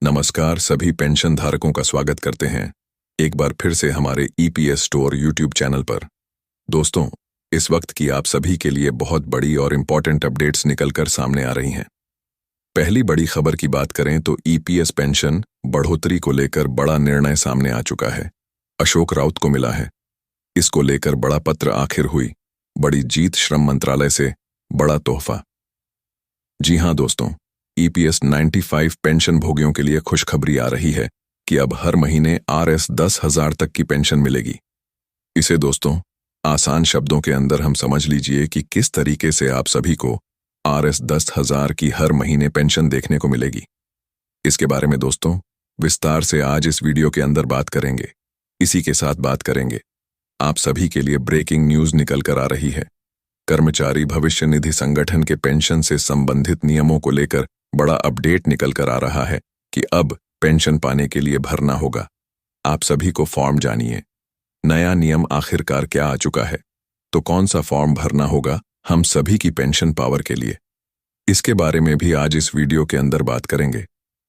नमस्कार, सभी पेंशन धारकों का स्वागत करते हैं एक बार फिर से हमारे ईपीएस स्टोर यूट्यूब चैनल पर। दोस्तों, इस वक्त की आप सभी के लिए बहुत बड़ी और इम्पोर्टेंट अपडेट्स निकलकर सामने आ रही हैं। पहली बड़ी खबर की बात करें तो ईपीएस पेंशन बढ़ोतरी को लेकर बड़ा निर्णय सामने आ चुका है। अशोक राउत को मिला है। इसको लेकर बड़ा पत्र आखिर हुई। बड़ी जीत श्रम मंत्रालय से, बड़ा तोहफा। जी हां दोस्तों, ईपीएस 95 पेंशन भोगियों के लिए खुशखबरी आ रही है कि अब हर महीने RS 10,000 तक की पेंशन मिलेगी। इसे दोस्तों आसान शब्दों के अंदर हम समझ लीजिए कि किस तरीके से आप सभी को RS 10,000 की हर महीने पेंशन देखने को मिलेगी। इसके बारे में दोस्तों विस्तार से आज इस वीडियो के अंदर बात करेंगे। इसी के साथ बात करेंगे, आप सभी के लिए ब्रेकिंग न्यूज निकल कर आ रही है। कर्मचारी भविष्य निधि संगठन के पेंशन से संबंधित नियमों को लेकर बड़ा अपडेट निकल कर आ रहा है कि अब पेंशन पाने के लिए भरना होगा। आप सभी को फॉर्म जानिए। नया नियम आखिरकार क्या आ चुका है, तो कौन सा फॉर्म भरना होगा हम सभी की पेंशन पावर के लिए, इसके बारे में भी आज इस वीडियो के अंदर बात करेंगे।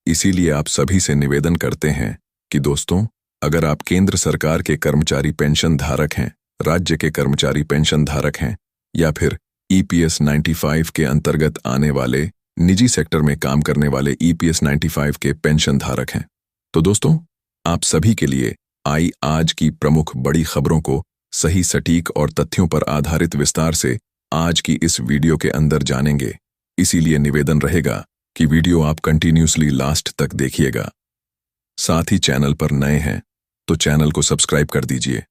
इसीलिए आप सभी से निवेदन करते हैं कि दोस्तों, अगर आप केंद्र सरकार के कर्मचारी पेंशन धारक हैं, राज्य के कर्मचारी पेंशन धारक हैं, या फिर ईपीएस 95 के अंतर्गत आने वाले निजी सेक्टर में काम करने वाले ईपीएस 95 के पेंशन धारक हैं, तो दोस्तों आप सभी के लिए आई आज की प्रमुख बड़ी खबरों को सही, सटीक और तथ्यों पर आधारित विस्तार से आज की इस वीडियो के अंदर जानेंगे। इसीलिए निवेदन रहेगा कि वीडियो आप कंटिन्यूसली लास्ट तक देखिएगा। साथ ही चैनल पर नए हैं तो चैनल को सब्सक्राइब कर दीजिए,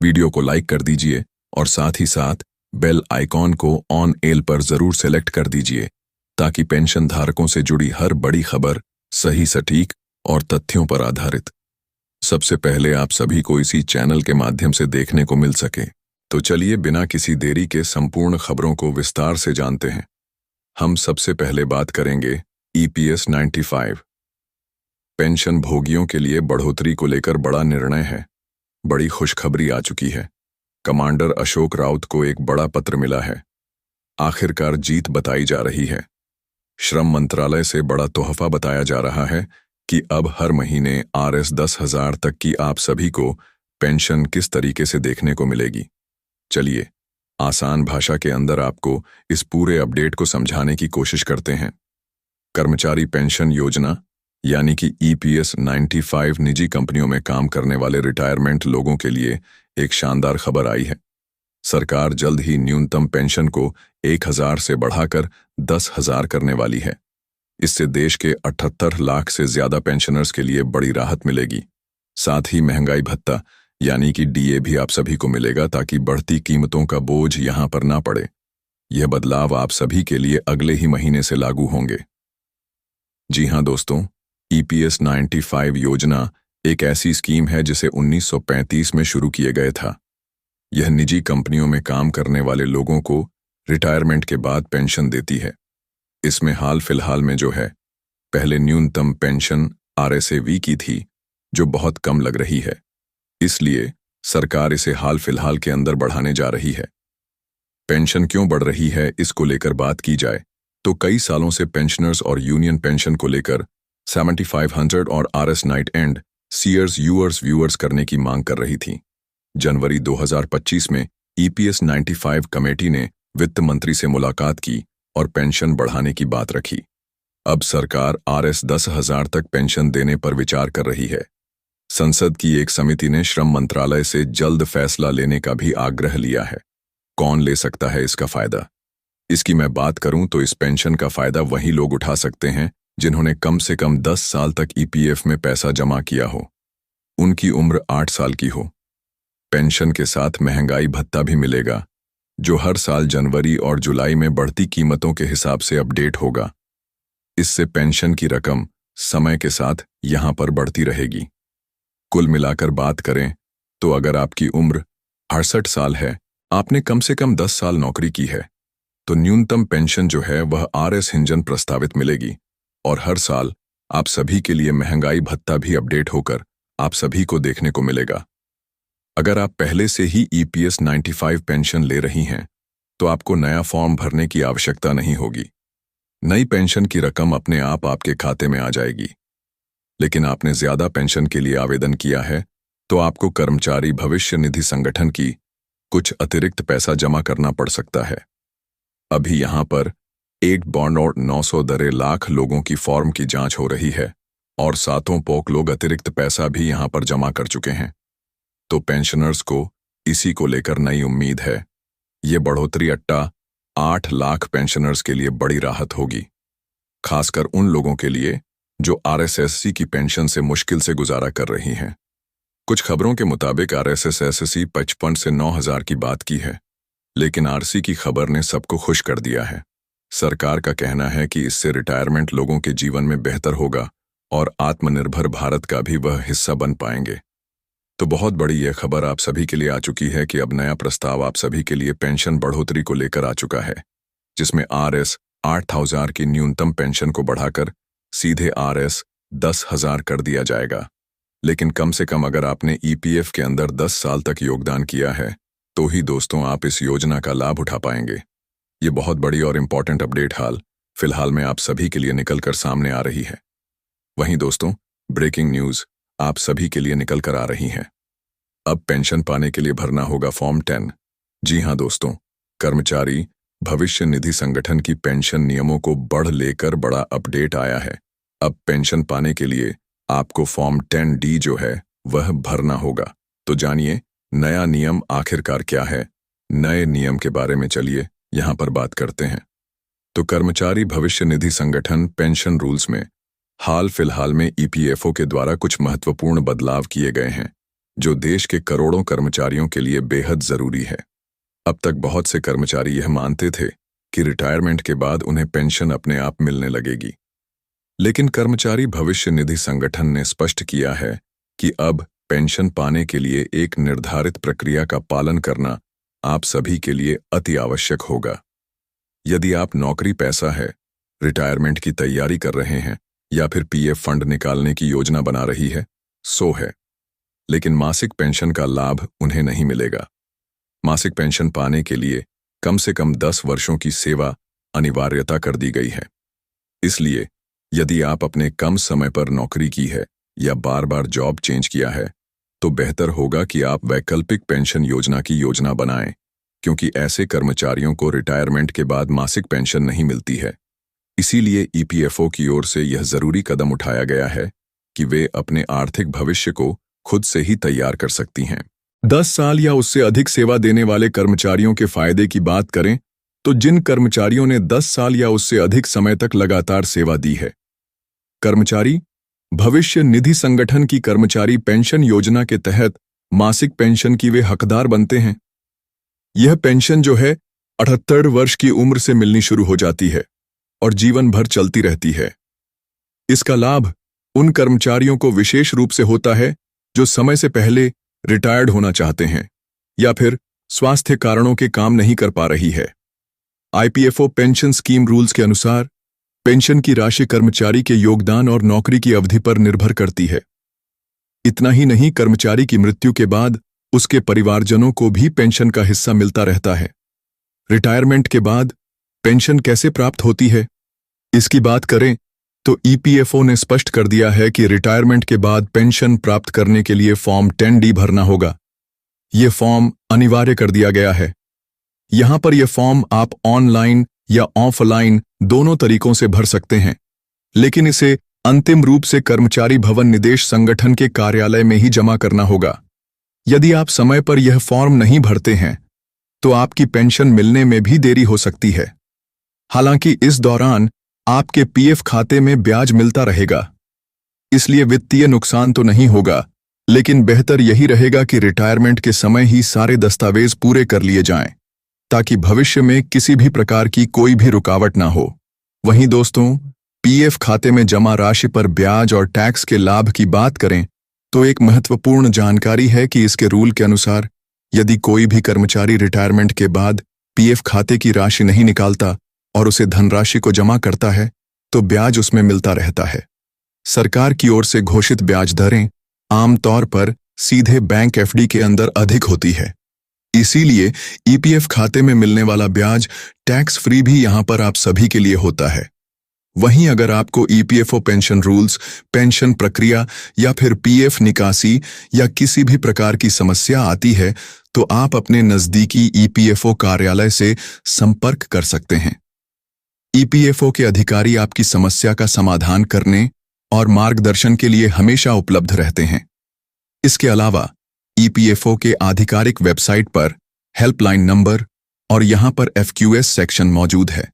वीडियो को लाइक कर दीजिए और साथ ही साथ बेल आइकॉन को ऑन एल पर जरूर सेलेक्ट कर दीजिए, ताकि पेंशन धारकों से जुड़ी हर बड़ी खबर सही, सटीक और तथ्यों पर आधारित सबसे पहले आप सभी को इसी चैनल के माध्यम से देखने को मिल सके। तो चलिए बिना किसी देरी के संपूर्ण खबरों को विस्तार से जानते हैं। हम सबसे पहले बात करेंगे ईपीएस 95 पेंशन भोगियों के लिए बढ़ोतरी को लेकर बड़ा निर्णय है। बड़ी खुशखबरी आ चुकी है। कमांडर अशोक राउत को एक बड़ा पत्र मिला है। आखिरकार जीत बताई जा रही है। श्रम मंत्रालय से बड़ा तोहफा बताया जा रहा है कि अब हर महीने RS 10,000 तक की आप सभी को पेंशन किस तरीके से देखने को मिलेगी। चलिए आसान भाषा के अंदर आपको इस पूरे अपडेट को समझाने की कोशिश करते हैं। कर्मचारी पेंशन योजना यानी कि ईपीएस 95 निजी कंपनियों में काम करने वाले रिटायरमेंट लोगों के लिए एक शानदार खबर आई है। सरकार जल्द ही न्यूनतम पेंशन को 1,000 से बढ़ाकर 10,000 करने वाली है। इससे देश के 78 लाख से ज्यादा पेंशनर्स के लिए बड़ी राहत मिलेगी। साथ ही महंगाई भत्ता यानी कि डीए भी आप सभी को मिलेगा, ताकि बढ़ती कीमतों का बोझ यहां पर ना पड़े। यह बदलाव आप सभी के लिए अगले ही महीने से लागू होंगे। जी हां दोस्तों, ईपीएस 95 योजना एक ऐसी स्कीम है जिसे 1935 में शुरू किया गया था। यह निजी कंपनियों में काम करने वाले लोगों को रिटायरमेंट के बाद पेंशन देती है। इसमें हाल फिलहाल में जो है, पहले न्यूनतम पेंशन RSAV की थी, जो बहुत कम लग रही है। इसलिए सरकार इसे हाल फिलहाल के अंदर बढ़ाने जा रही है। पेंशन क्यों बढ़ रही है, इसको लेकर बात की जाए तो कई सालों से पेंशनर्स और यूनियन पेंशन को लेकर 7500 और RS नाइट एंड सीयर्स यूअर्स व्यूअर्स करने की मांग कर रही थी। जनवरी 2025 में ईपीएस 95 कमेटी ने वित्त मंत्री से मुलाकात की और पेंशन बढ़ाने की बात रखी। अब सरकार RS 10,000 तक पेंशन देने पर विचार कर रही है। संसद की एक समिति ने श्रम मंत्रालय से जल्द फैसला लेने का भी आग्रह लिया है। कौन ले सकता है इसका फायदा? इसकी मैं बात करूं तो इस पेंशन का फायदा वही लोग उठा सकते हैं जिन्होंने कम से कम 10 साल तक ईपीएफ में पैसा जमा किया हो, उनकी उम्र 8 साल की हो। पेंशन के साथ महंगाई भत्ता भी मिलेगा, जो हर साल जनवरी और जुलाई में बढ़ती कीमतों के हिसाब से अपडेट होगा। इससे पेंशन की रकम समय के साथ यहां पर बढ़ती रहेगी। कुल मिलाकर बात करें तो अगर आपकी उम्र 68 साल है, आपने कम से कम 10 साल नौकरी की है, तो न्यूनतम पेंशन जो है वह RS हिंजन प्रस्तावित मिलेगी और हर साल आप सभी के लिए महंगाई भत्ता भी अपडेट होकर आप सभी को देखने को मिलेगा। अगर आप पहले से ही ईपीएस 95 पेंशन ले रही हैं, तो आपको नया फॉर्म भरने की आवश्यकता नहीं होगी। नई पेंशन की रकम अपने आप आपके खाते में आ जाएगी। लेकिन आपने ज्यादा पेंशन के लिए आवेदन किया है तो आपको कर्मचारी भविष्य निधि संगठन की कुछ अतिरिक्त पैसा जमा करना पड़ सकता है। अभी यहां पर 8 बॉन्ड और 900 दरे लाख लोगों की फॉर्म की जांच हो रही है और 7 पोक लोग अतिरिक्त पैसा भी यहां पर जमा कर चुके हैं। तो पेंशनर्स को इसी को लेकर नई उम्मीद है। ये बढ़ोतरी 8 लाख पेंशनर्स के लिए बड़ी राहत होगी, खासकर उन लोगों के लिए जो आरएसएससी की पेंशन से मुश्किल से गुजारा कर रही हैं। कुछ खबरों के मुताबिक आरएसएससी 55 से 9,000 की बात की है, लेकिन आरसी की खबर ने सबको खुश कर दिया है। सरकार का कहना है कि इससे रिटायरमेंट लोगों के जीवन में बेहतर होगा और आत्मनिर्भर भारत का भी वह हिस्सा बन पाएंगे। तो बहुत बड़ी यह खबर आप सभी के लिए आ चुकी है कि अब नया प्रस्ताव आप सभी के लिए पेंशन बढ़ोतरी को लेकर आ चुका है, जिसमें RS 8,000 की न्यूनतम पेंशन को बढ़ाकर सीधे RS 10,000 कर दिया जाएगा। लेकिन कम से कम अगर आपने EPF के अंदर 10 साल तक योगदान किया है तो ही दोस्तों आप इस योजना का लाभ उठा पाएंगे। ये बहुत बड़ी और इम्पॉर्टेंट अपडेट फिलहाल में आप सभी के लिए निकलकर सामने आ रही है। वहीं दोस्तों, ब्रेकिंग न्यूज आप सभी के लिए निकल कर आ रही हैं। अब पेंशन पाने के लिए भरना होगा फॉर्म 10। जी हां दोस्तों, कर्मचारी भविष्य निधि संगठन की पेंशन नियमों को बढ़ लेकर बड़ा अपडेट आया है। अब पेंशन पाने के लिए आपको फॉर्म 10D जो है वह भरना होगा। तो जानिए नया नियम आखिरकार क्या है। नए नियम के बारे में चलिए यहां पर बात करते हैं। तो कर्मचारी भविष्य निधि संगठन पेंशन रूल्स में हाल फिलहाल में EPFO के द्वारा कुछ महत्वपूर्ण बदलाव किए गए हैं, जो देश के करोड़ों कर्मचारियों के लिए बेहद जरूरी है। अब तक बहुत से कर्मचारी यह मानते थे कि रिटायरमेंट के बाद उन्हें पेंशन अपने आप मिलने लगेगी, लेकिन कर्मचारी भविष्य निधि संगठन ने स्पष्ट किया है कि अब पेंशन पाने के लिए एक निर्धारित प्रक्रिया का पालन करना आप सभी के लिए अति आवश्यक होगा। यदि आप नौकरी पैसा है, रिटायरमेंट की तैयारी कर रहे हैं या फिर PF फंड निकालने की योजना बना रही है, सो है, लेकिन मासिक पेंशन का लाभ उन्हें नहीं मिलेगा। मासिक पेंशन पाने के लिए कम से कम 10 वर्षों की सेवा अनिवार्यता कर दी गई है। इसलिए यदि आप अपने कम समय पर नौकरी की है या बार बार जॉब चेंज किया है, तो बेहतर होगा कि आप वैकल्पिक पेंशन योजना की योजना बनाएं, क्योंकि ऐसे कर्मचारियों को रिटायरमेंट के बाद मासिक पेंशन नहीं मिलती है। इसीलिए EPFO की ओर से यह जरूरी कदम उठाया गया है कि वे अपने आर्थिक भविष्य को खुद से ही तैयार कर सकती हैं। 10 साल या उससे अधिक सेवा देने वाले कर्मचारियों के फायदे की बात करें तो जिन कर्मचारियों ने 10 साल या उससे अधिक समय तक लगातार सेवा दी है, कर्मचारी भविष्य निधि संगठन की कर्मचारी पेंशन योजना के तहत मासिक पेंशन की वे हकदार बनते हैं। यह पेंशन जो है 78 वर्ष की उम्र से मिलनी शुरू हो जाती है और जीवन भर चलती रहती है। इसका लाभ उन कर्मचारियों को विशेष रूप से होता है जो समय से पहले रिटायर्ड होना चाहते हैं या फिर स्वास्थ्य कारणों के काम नहीं कर पा रही है। IPFO पेंशन स्कीम रूल्स के अनुसार पेंशन की राशि कर्मचारी के योगदान और नौकरी की अवधि पर निर्भर करती है। इतना ही नहीं, कर्मचारी की मृत्यु के बाद उसके परिवारजनों को भी पेंशन का हिस्सा मिलता रहता है। रिटायरमेंट के बाद पेंशन कैसे प्राप्त होती है, इसकी बात करें तो EPFO ने स्पष्ट कर दिया है कि रिटायरमेंट के बाद पेंशन प्राप्त करने के लिए फॉर्म 10D भरना होगा। यह फॉर्म अनिवार्य कर दिया गया है। यहां पर यह फॉर्म आप ऑनलाइन या ऑफलाइन दोनों तरीकों से भर सकते हैं, लेकिन इसे अंतिम रूप से कर्मचारी भवन निदेश संगठन के कार्यालय में ही जमा करना होगा। यदि आप समय पर यह फॉर्म नहीं भरते हैं तो आपकी पेंशन मिलने में भी देरी हो सकती है। हालांकि इस दौरान आपके PF खाते में ब्याज मिलता रहेगा, इसलिए वित्तीय नुकसान तो नहीं होगा, लेकिन बेहतर यही रहेगा कि रिटायरमेंट के समय ही सारे दस्तावेज पूरे कर लिए जाएं, ताकि भविष्य में किसी भी प्रकार की कोई भी रुकावट ना हो। वहीं दोस्तों, PF खाते में जमा राशि पर ब्याज और टैक्स के लाभ की बात करें तो एक महत्वपूर्ण जानकारी है कि इसके रूल के अनुसार यदि कोई भी कर्मचारी रिटायरमेंट के बाद PF खाते की राशि नहीं निकालता और उसे धनराशि को जमा करता है तो ब्याज उसमें मिलता रहता है। सरकार की ओर से घोषित ब्याज दरें आमतौर पर सीधे बैंक FD के अंदर अधिक होती है, इसीलिए EPF खाते में मिलने वाला ब्याज टैक्स फ्री भी यहां पर आप सभी के लिए होता है। वहीं अगर आपको ईपीएफओ पेंशन रूल्स, पेंशन प्रक्रिया या फिर पीएफ निकासी या किसी भी प्रकार की समस्या आती है तो आप अपने नजदीकी ईपीएफओ कार्यालय से संपर्क कर सकते हैं। ईपीएफओ के अधिकारी आपकी समस्या का समाधान करने और मार्गदर्शन के लिए हमेशा उपलब्ध रहते हैं। इसके अलावा ईपीएफओ के आधिकारिक वेबसाइट पर हेल्पलाइन नंबर और यहां पर एफक्यूएस सेक्शन मौजूद है,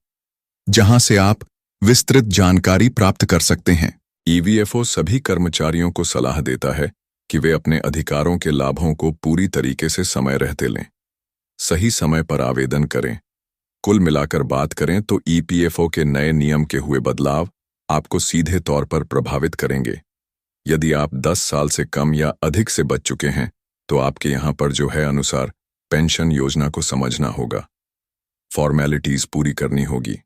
जहां से आप विस्तृत जानकारी प्राप्त कर सकते हैं। ईपीएफओ सभी कर्मचारियों को सलाह देता है कि वे अपने अधिकारों के लाभों को पूरी तरीके से समय रहते लें, सही समय पर आवेदन करें। कुल मिलाकर बात करें तो ईपीएफओ के नए नियम के हुए बदलाव आपको सीधे तौर पर प्रभावित करेंगे। यदि आप 10 साल से कम या अधिक से बच चुके हैं तो आपके यहाँ पर जो है अनुसार पेंशन योजना को समझना होगा, फॉर्मेलिटीज पूरी करनी होगी।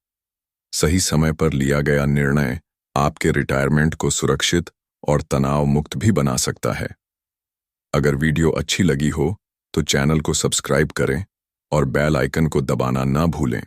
सही समय पर लिया गया निर्णय आपके रिटायरमेंट को सुरक्षित और तनाव मुक्त भी बना सकता है। अगर वीडियो अच्छी लगी हो तो चैनल को सब्सक्राइब करें और बेल आइकन को दबाना ना भूलें।